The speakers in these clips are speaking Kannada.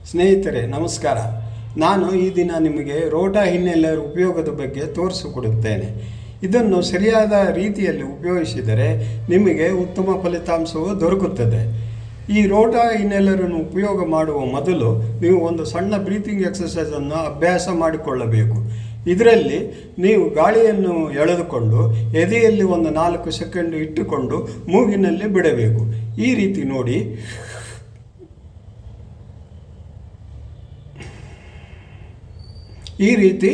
ಸ್ನೇಹಿತರೆ ನಮಸ್ಕಾರ. ನಾನು ಈ ದಿನ ನಿಮಗೆ ರೋಟಾ ಇನ್ಹೇಲರ್ ಉಪಯೋಗದ ಬಗ್ಗೆ ತೋರಿಸಿಕೊಡುತ್ತೇನೆ. ಇದನ್ನು ಸರಿಯಾದ ರೀತಿಯಲ್ಲಿ ಉಪಯೋಗಿಸಿದರೆ ನಿಮಗೆ ಉತ್ತಮ ಫಲಿತಾಂಶವು ದೊರಕುತ್ತದೆ. ಈ ರೋಟಾ ಇನ್ಹೇಲರನ್ನು ಉಪಯೋಗ ಮಾಡುವ ಮೊದಲು ನೀವು ಒಂದು ಸಣ್ಣ ಬ್ರೀತಿಂಗ್ ಎಕ್ಸಸೈಸನ್ನು ಅಭ್ಯಾಸ ಮಾಡಿಕೊಳ್ಳಬೇಕು. ಇದರಲ್ಲಿ ನೀವು ಗಾಳಿಯನ್ನು ಎಳೆದುಕೊಂಡು ಎದೆಯಲ್ಲಿ ಒಂದು 4 ಸೆಕೆಂಡ್ ಇಟ್ಟುಕೊಂಡು ಮೂಗಿನಲ್ಲಿ ಬಿಡಬೇಕು. ಈ ರೀತಿ ನೋಡಿ. ಈ ರೀತಿ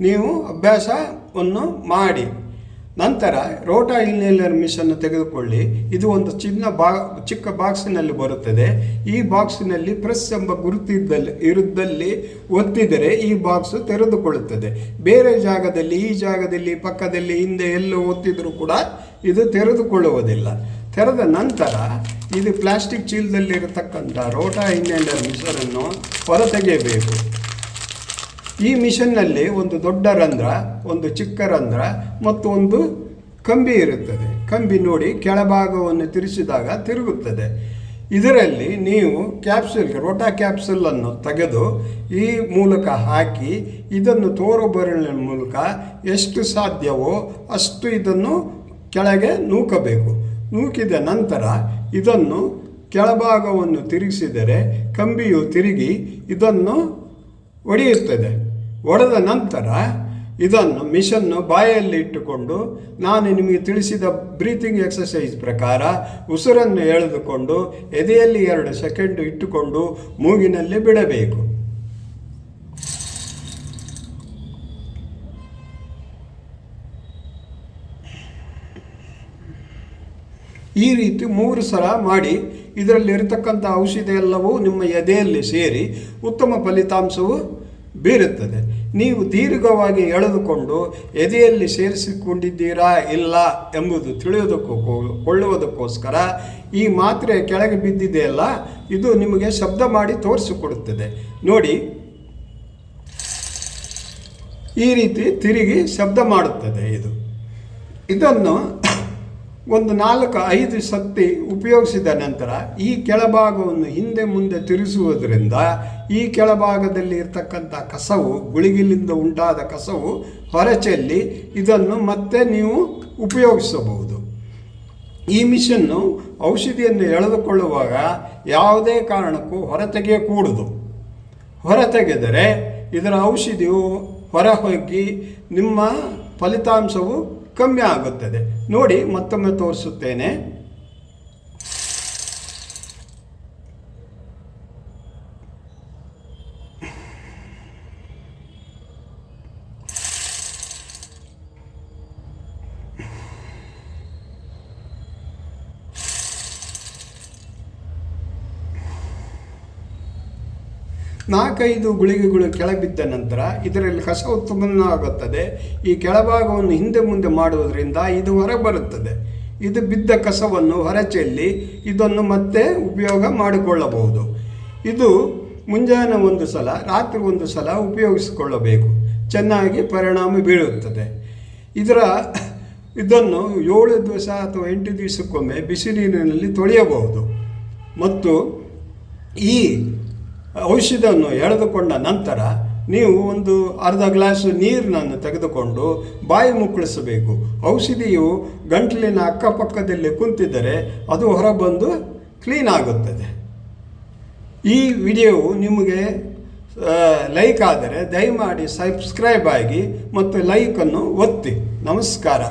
ನೀವು ಅಭ್ಯಾಸವನ್ನು ಮಾಡಿ ನಂತರ ರೋಟಾ ಇನ್ಹೇಲರ್ ಮಿಷನ್ನು ತೆಗೆದುಕೊಳ್ಳಿ. ಇದು ಒಂದು ಚಿಕ್ಕ ಬಾಕ್ಸಿನಲ್ಲಿ ಬರುತ್ತದೆ. ಈ ಬಾಕ್ಸಿನಲ್ಲಿ ಪ್ರೆಸ್ ಎಂಬ ಇರುದ್ದಲ್ಲಿ ಒತ್ತಿದರೆ ಈ ಬಾಕ್ಸ್ ತೆರೆದುಕೊಳ್ಳುತ್ತದೆ. ಬೇರೆ ಜಾಗದಲ್ಲಿ, ಈ ಜಾಗದಲ್ಲಿ, ಪಕ್ಕದಲ್ಲಿ, ಹಿಂದೆ ಎಲ್ಲೋ ಒತ್ತಿದರೂ ಕೂಡ ಇದು ತೆರೆದುಕೊಳ್ಳುವುದಿಲ್ಲ. ತೆರೆದ ನಂತರ ಇದು ಪ್ಲಾಸ್ಟಿಕ್ ಚೀಲದಲ್ಲಿರತಕ್ಕಂಥ ರೋಟಾ ಇನ್ಹೇಲರ್ ಮಿಷನನ್ನು ಹೊರತೆಗೆಯಬೇಕು. ಈ ಮಿಷನ್ನಲ್ಲಿ ಒಂದು ದೊಡ್ಡ ರಂಧ್ರ, ಒಂದು ಚಿಕ್ಕ ರಂಧ್ರ ಮತ್ತು ಒಂದು ಕಂಬಿ ಇರುತ್ತದೆ. ಕಂಬಿ ನೋಡಿ ಕೆಳಭಾಗವನ್ನು ತಿರುಗಿಸಿದಾಗ ತಿರುಗುತ್ತದೆ. ಇದರಲ್ಲಿ ನೀವು ರೋಟಾ ಕ್ಯಾಪ್ಸೂಲನ್ನು ತೆಗೆದು ಈ ಮೂಲಕ ಹಾಕಿ ಇದನ್ನು ತೋರುಬೆರಳಿನ ಮೂಲಕ ಎಷ್ಟು ಸಾಧ್ಯವೋ ಅಷ್ಟು ಇದನ್ನು ಕೆಳಗೆ ನೂಕಬೇಕು. ನೂಕಿದ ನಂತರ ಇದನ್ನು ಕೆಳಭಾಗವನ್ನು ತಿರುಗಿಸಿದರೆ ಕಂಬಿಯು ತಿರುಗಿ ಇದನ್ನು ಒಡೆಯುತ್ತದೆ. ಒಡೆದ ನಂತರ ಇದನ್ನು ಮಿಷನ್ನು ಬಾಯಲ್ಲಿ ಇಟ್ಟುಕೊಂಡು ನಾನು ನಿಮಗೆ ತಿಳಿಸಿದ ಬ್ರೀತಿಂಗ್ ಎಕ್ಸಸೈಸ್ ಪ್ರಕಾರ ಉಸಿರನ್ನು ಎಳೆದುಕೊಂಡು ಎದೆಯಲ್ಲಿ 2 ಸೆಕೆಂಡು ಇಟ್ಟುಕೊಂಡು ಮೂಗಿನಲ್ಲಿ ಬಿಡಬೇಕು. ಈ ರೀತಿ 3 ಸಲ ಮಾಡಿ ಇದರಲ್ಲಿರತಕ್ಕಂಥ ಔಷಧಿ ಎಲ್ಲವೂ ನಿಮ್ಮ ಎದೆಯಲ್ಲಿ ಸೇರಿ ಉತ್ತಮ ಫಲಿತಾಂಶವು ಬೀರುತ್ತದೆ. ನೀವು ದೀರ್ಘವಾಗಿ ಎಳೆದುಕೊಂಡು ಎದೆಯಲ್ಲಿ ಸೇರಿಸಿಕೊಂಡಿದ್ದೀರಾ ಇಲ್ಲ ಎಂಬುದು ತಿಳಿಯುವುದಕ್ಕೋಸ್ಕರ ಈ ಮಾತ್ರೆ ಕೆಳಗೆ ಬಿದ್ದಿದೆಯಲ್ಲ, ಇದು ನಿಮಗೆ ಶಬ್ದ ಮಾಡಿ ತೋರಿಸಿಕೊಡುತ್ತದೆ. ನೋಡಿ, ಈ ರೀತಿ ತಿರುಗಿ ಶಬ್ದ ಮಾಡುತ್ತದೆ. ಇದನ್ನು ಒಂದು 4-5 ಸತಿ ಉಪಯೋಗಿಸಿದ ನಂತರ ಈ ಕೆಳಭಾಗವನ್ನು ಹಿಂದೆ ಮುಂದೆ ತಿರುಗಿಸುವುದರಿಂದ ಈ ಕೆಳಭಾಗದಲ್ಲಿ ಇರ್ತಕ್ಕಂಥ ಕಸವು, ಗುಳಿಗಿಲಿಂದ ಉಂಟಾದ ಕಸವು ಹೊರಚೆಲ್ಲಿ ಇದನ್ನು ಮತ್ತೆ ನೀವು ಉಪಯೋಗಿಸಬಹುದು. ಈ ಮಿಷನ್ನು ಔಷಧಿಯನ್ನು ಎಳೆದುಕೊಳ್ಳುವಾಗ ಯಾವುದೇ ಕಾರಣಕ್ಕೂ ಹೊರತೆಗೆಯಕೂಡದು. ಹೊರತೆಗೆದರೆ ಇದರ ಔಷಧಿಯು ಹೊರಹೋಗಿ ನಿಮ್ಮ ಫಲಿತಾಂಶವು ಕಮ್ಮಿ ಆಗುತ್ತದೆ. ನೋಡಿ, ಮತ್ತೊಮ್ಮೆ ತೋರಿಸುತ್ತೇನೆ. ನಾಲ್ಕೈದು ಗುಳಿಗೆಗಳು ಕೆಳಬಿದ್ದ ನಂತರ ಇದರಲ್ಲಿ ಕಸ ಉತ್ಪನ್ನ ಆಗುತ್ತದೆ. ಈ ಕೆಳಭಾಗವನ್ನು ಹಿಂದೆ ಮುಂದೆ ಮಾಡುವುದರಿಂದ ಇದು ಹೊರಬರುತ್ತದೆ. ಇದು ಬಿದ್ದ ಕಸವನ್ನು ಹೊರಚೆಲ್ಲಿ ಇದನ್ನು ಮತ್ತೆ ಉಪಯೋಗ ಮಾಡಿಕೊಳ್ಳಬಹುದು. ಇದು ಮುಂಜಾನೆ 1 ಸಲ, ರಾತ್ರಿ 1 ಸಲ ಉಪಯೋಗಿಸಿಕೊಳ್ಳಬೇಕು. ಚೆನ್ನಾಗಿ ಪರಿಣಾಮ ಬೀಳುತ್ತದೆ. ಇದನ್ನು 7 ದಿವಸ ಅಥವಾ 8 ದಿವಸಕ್ಕೊಮ್ಮೆ ಬಿಸಿ ನೀರಿನಲ್ಲಿ ತೊಳೆಯಬಹುದು. ಮತ್ತು ಈ ಔಷಧಿಯನ್ನು ಎಳೆದುಕೊಂಡ ನಂತರ ನೀವು ಒಂದು ಅರ್ಧ ಗ್ಲಾಸ್ ನೀರನ್ನು ತೆಗೆದುಕೊಂಡು ಬಾಯಿ ಮುಕ್ಕಳಿಸಬೇಕು. ಔಷಧಿಯು ಗಂಟಲಿನ ಅಕ್ಕಪಕ್ಕದಲ್ಲಿ ಕುಂತಿದ್ದರೆ ಅದು ಹೊರಬಂದು ಕ್ಲೀನ್ ಆಗುತ್ತದೆ. ಈ ವಿಡಿಯೋವು ನಿಮಗೆ ಲೈಕ್ ಆದರೆ ದಯಮಾಡಿ ಸಬ್ಸ್ಕ್ರೈಬ್ ಆಗಿ ಮತ್ತು ಲೈಕನ್ನು ಒತ್ತಿ. ನಮಸ್ಕಾರ.